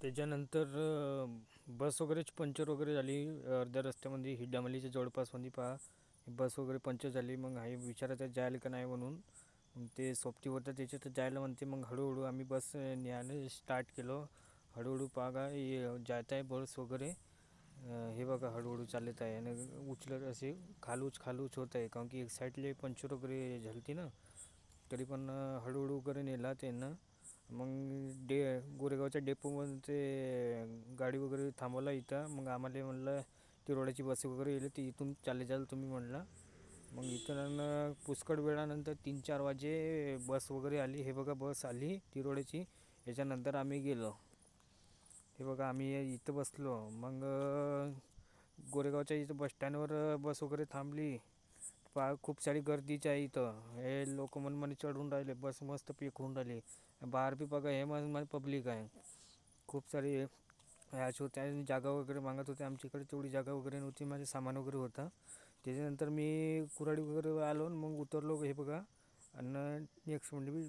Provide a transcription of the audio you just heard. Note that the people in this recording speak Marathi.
त्याच्यानंतर बस वगैरेच पंक्चर वगैरे झाली अर्ध्या रस्त्यामध्ये हिड्डामलीच्या जवळपासमध्ये पहा. बस वगैरे पंक्चर झाली. मग आई विचारायचं जायला का नाही म्हणून. मग ते सोबतीवर त्याच्यात जायला म्हणते. मग हळूहळू आम्ही बस न्यायला स्टार्ट केलं. हळूहळू पाहा जात आहे बस वगैरे. हे बघा हळूहळू चालत आहे आणि उचलत असे खालूच खालूच होत आहे, कारण की एक साईडले पंक्चर वगैरे झालती ना. तरी पण हळूहळू वगैरे नेला त्यांना. मग गोरेगावच्या डेपोमध्ये ते गाडी वगैरे थांबवला इथं. मग आम्हाला म्हणलं तिरोड्याची बस वगैरे येईल, ती इथून चालले जाल तुम्ही म्हणला. मग इथं पुष्कळ वेळानंतर 3-4 वाजे बस वगैरे आली. हे बघा बस आली तिरोड्याची. याच्यानंतर आम्ही गेलो. हे बघा आम्ही इथं बसलो. मग गोरेगावच्या इथं बसस्टँडवर बस वगैरे थांबली. पहा खूप सारी गर्दीची आहे इथं. हे लोक मनमानी चढून राहिले, बस मस्त पीक होऊन राहिली. बाहेर बी बघा हे मन पब्लिक आहे. खूप सारी ह्याच होत्या जागा वगैरे मागत होते. आमच्याकडे तेवढी जागा वगैरे नव्हती, माझे सामान वगैरे होता. त्याच्यानंतर मी कुऱ्हाडी वगैरे आलो. मग उतरलो हे बघा. आणि नेक्स्ट म्हणजे मी